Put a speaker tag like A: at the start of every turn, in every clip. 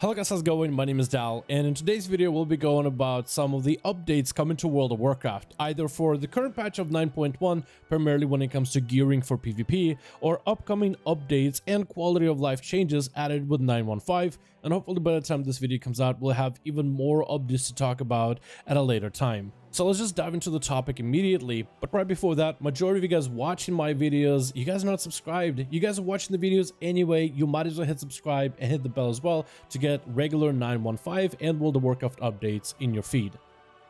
A: Hello guys, how's it going? My name is Dal, and in today's video we'll be going about some of the updates coming to World of Warcraft, either for the current patch of 9.1, primarily when it comes to gearing for PvP, or upcoming updates and quality of life changes added with 9.1.5, and hopefully by the time this video comes out we'll have even more updates to talk about at a later time. So let's just dive into the topic immediately, but right before that, majority of you guys watching my videos, you guys are not subscribed. You guys are watching the videos anyway, you might as well hit subscribe and hit the bell as well to get regular 9.1.5 and World of Warcraft updates in your feed.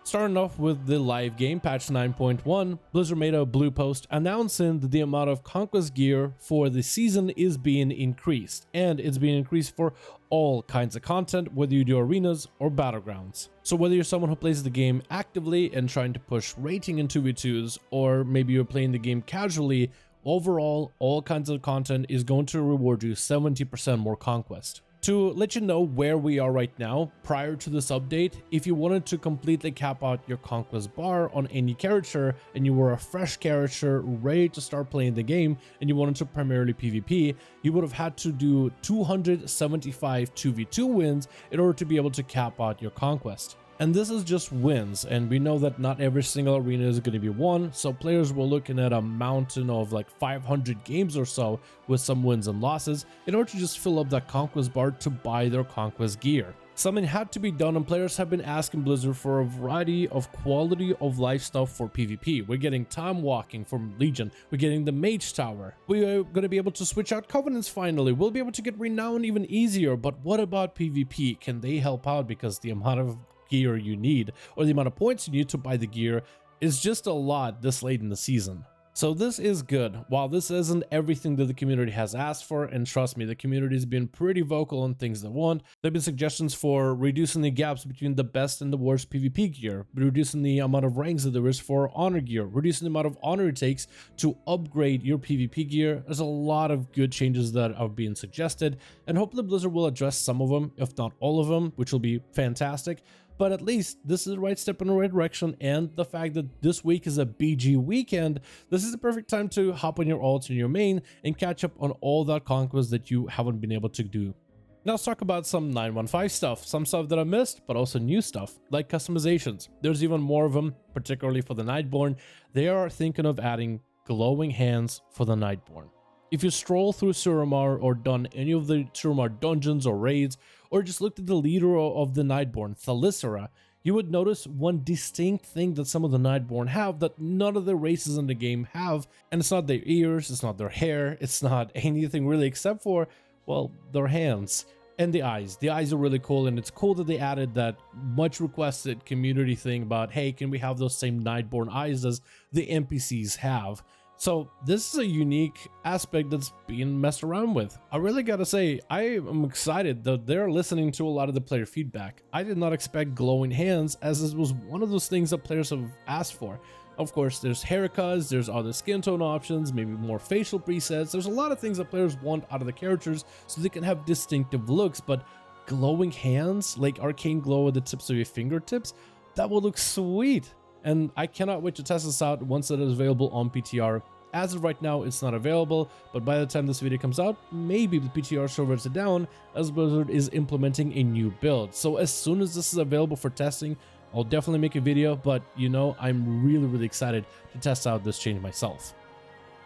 A: Starting off with the live game patch 9.1, Blizzard made a blue post announcing that the amount of Conquest Gear for the season is being increased, and it's being increased for all kinds of content, whether you do arenas or battlegrounds. So whether you're someone who plays the game actively and trying to push rating in 2v2s, or maybe you're playing the game casually, overall, all kinds of content is going to reward you 70% more conquest. To let you know where we are right now, prior to this update, if you wanted to completely cap out your conquest bar on any character and you were a fresh character ready to start playing the game and you wanted to primarily PvP, you would have had to do 275 2v2 wins in order to be able to cap out your conquest. And this is just wins, and we know that not every single arena is going to be won, so players were looking at a mountain of like 500 games or so with some wins and losses in order to just fill up that conquest bar to buy their conquest gear. Something had to be done, and players have been asking Blizzard for a variety of quality of life stuff for PvP. We're getting Timewalking from Legion, we're getting the Mage Tower, we're going to be able to switch out Covenants finally, we'll be able to get Renown even easier, but what about PvP? Can they help out? Because the amount of gear you need, or the amount of points you need to buy the gear, is just a lot this late in the season. So this is good. While this isn't everything that the community has asked for, and trust me, the community has been pretty vocal on things they want, there have been suggestions for reducing the gaps between the best and the worst PvP gear, reducing the amount of ranks that there is for honor gear, reducing the amount of honor it takes to upgrade your PvP gear. There's a lot of good changes that are being suggested, and hopefully Blizzard will address some of them, if not all of them, which will be fantastic. But at least this is the right step in the right direction, and the fact that this week is a BG weekend, this is the perfect time to hop on your alts and your main and catch up on all that conquest that you haven't been able to do. Now let's talk about some 9.1.5 stuff, some stuff that I missed, but also new stuff, like customizations. There's even more of them, particularly for the Nightborn. They are thinking of adding glowing hands for the Nightborn. If you stroll through Suramar or done any of the Suramar dungeons or raids, or just looked at the leader of the Nightborn, Thalisara, you would notice one distinct thing that some of the Nightborn have that none of the races in the game have, and it's not their ears, it's not their hair, it's not anything really except for, well, their hands and the eyes. The eyes are really cool, and it's cool that they added that much requested community thing about, hey, can we have those same Nightborn eyes as the NPCs have? So this is a unique aspect that's being messed around with. I really gotta say, I am excited that they're listening to a lot of the player feedback. I did not expect glowing hands, as this was one of those things that players have asked for. Of course, there's haircuts, there's other skin tone options, maybe more facial presets. There's a lot of things that players want out of the characters so they can have distinctive looks, but glowing hands, like arcane glow at the tips of your fingertips, that would look sweet. And I cannot wait to test this out once it is available on PTR. As of right now, it's not available, but by the time this video comes out, maybe the PTR servers are down, as Blizzard is implementing a new build. So as soon as this is available for testing, I'll definitely make a video, but you know, I'm really excited to test out this change myself.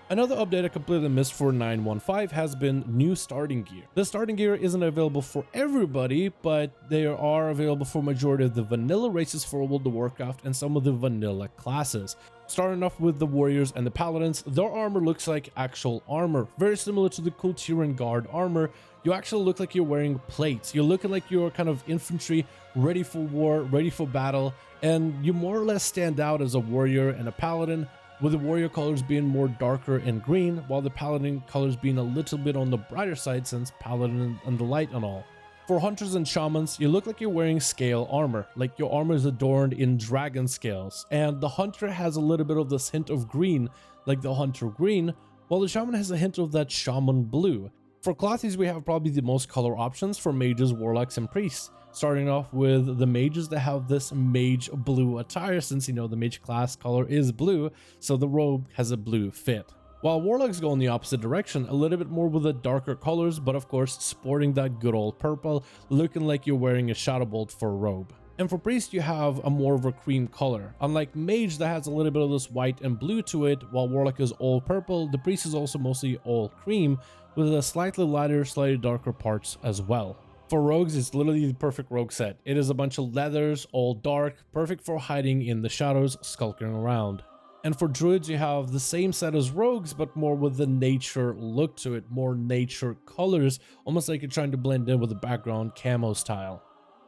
A: Another update I completely missed for 9.1.5 has been new starting gear. The starting gear isn't available for everybody, but they are available for majority of the vanilla races for World of Warcraft and some of the vanilla classes. Starting off with the warriors and the paladins, their armor looks like actual armor, very similar to the cool Tyrian guard armor. You actually look like you're wearing plates. You're looking like you're kind of infantry, ready for war, ready for battle, and you more or less stand out as a warrior and a paladin, with the warrior colors being more darker and green, while the paladin colors being a little bit on the brighter side since paladin and the light and all. For hunters and shamans, you look like you're wearing scale armor, like your armor is adorned in dragon scales, and the hunter has a little bit of this hint of green, like the hunter green, while the shaman has a hint of that shaman blue. For classes, we have probably the most color options for mages, warlocks, and priests. Starting off with the mages that have this mage blue attire, since you know the mage class color is blue, so the robe has a blue fit. While warlocks go in the opposite direction, a little bit more with the darker colors, but of course sporting that good old purple, looking like you're wearing a shadow bolt for a robe. And for priest you have a more of a cream color. Unlike mage that has a little bit of this white and blue to it, while warlock is all purple, the priest is also mostly all cream with a slightly lighter, slightly darker parts as well. For rogues, it's literally the perfect rogue set. It is a bunch of leathers, all dark, perfect for hiding in the shadows, skulking around. And for druids, you have the same set as rogues, but more with the nature look to it, more nature colors, almost like you're trying to blend in with the background camo style.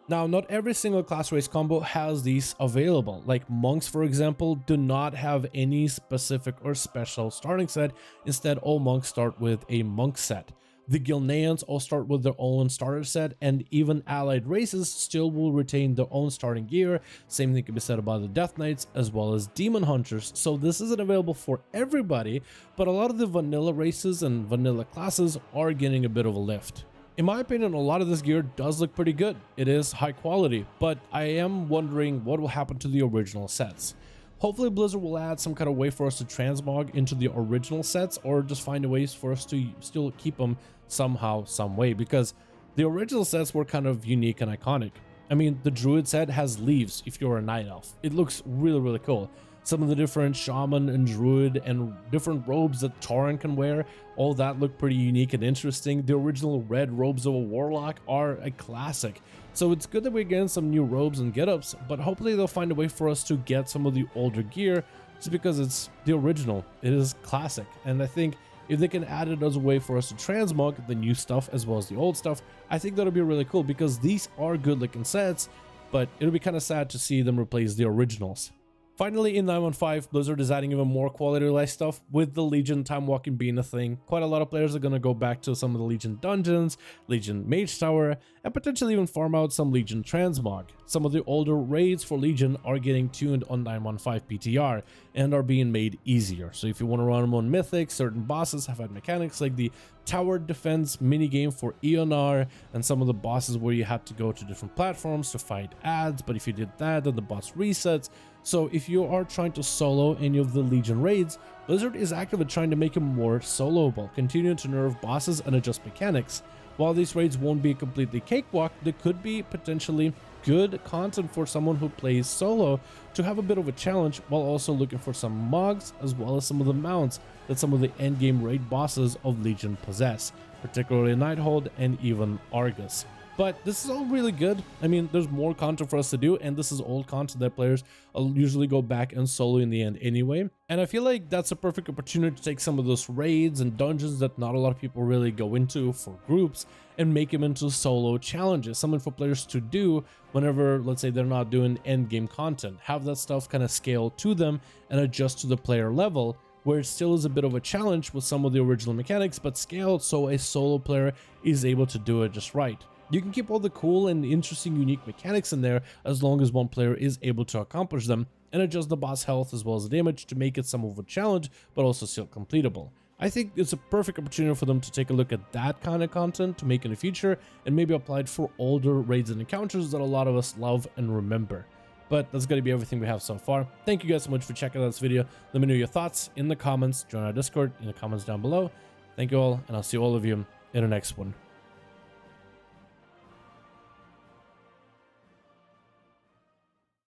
A: Now, not every single class race combo has these available. Like monks, for example, do not have any specific or special starting set. Instead, all monks start with a monk set. The Gilneans all start with their own starter set, and even allied races still will retain their own starting gear. Same thing can be said about the Death Knights as well as Demon Hunters. So this isn't available for everybody, but a lot of the vanilla races and vanilla classes are getting a bit of a lift. In my opinion, a lot of this gear does look pretty good. It is high quality, but I am wondering what will happen to the original sets. Hopefully Blizzard will add some kind of way for us to transmog into the original sets, or just find a ways for us to still keep them somehow, some way, because the original sets were kind of unique and iconic. I mean, the druid set has leaves if you're a night elf. It looks really cool. Some of the different shaman and druid and different robes that Tauren can wear, all that look pretty unique and interesting. The original red robes of a warlock are a classic. So it's good that we're getting some new robes and getups, but hopefully they'll find a way for us to get some of the older gear, just because it's the original. It is classic, and I think if they can add it as a way for us to transmog the new stuff as well as the old stuff, I think that'll be really cool, because these are good looking sets, but it'll be kind of sad to see them replace the originals. Finally, in 9.1.5, Blizzard is adding even more quality of life stuff, with the Legion Timewalking being a thing. Quite a lot of players are going to go back to some of the Legion dungeons, Legion Mage Tower, and potentially even farm out some Legion Transmog. Some of the older raids for Legion are getting tuned on 9.1.5 PTR and are being made easier. So if you want to run them on Mythic, certain bosses have had mechanics like the Tower Defense minigame for EONR, and some of the bosses where you had to go to different platforms to fight ads, but if you did that, then the boss resets. So if you are trying to solo any of the Legion raids, Blizzard is actively trying to make them more soloable, continuing to nerf bosses and adjust mechanics. While these raids won't be completely cakewalk, they could be potentially good content for someone who plays solo to have a bit of a challenge, while also looking for some mogs as well as some of the mounts that some of the endgame raid bosses of Legion possess, particularly Nighthold and even Argus. But this is all really good. I mean, there's more content for us to do, and this is old content that players usually go back and solo in the end anyway. And I feel like that's a perfect opportunity to take some of those raids and dungeons that not a lot of people really go into for groups and make them into solo challenges, something for players to do whenever, let's say, they're not doing end game content. Have that stuff kind of scale to them and adjust to the player level, where it still is a bit of a challenge with some of the original mechanics, but scaled so a solo player is able to do it just right. You can keep all the cool and interesting unique mechanics in there as long as one player is able to accomplish them, and adjust the boss health as well as the damage to make it some of a challenge, but also still completable. I think it's a perfect opportunity for them to take a look at that kind of content to make in the future, and maybe apply it for older raids and encounters that a lot of us love and remember. But that's going to be everything we have so far. Thank you guys so much for checking out this video. Let me know your thoughts in the comments. Join our Discord in the comments down below. Thank you all, and I'll see all of you in the next one.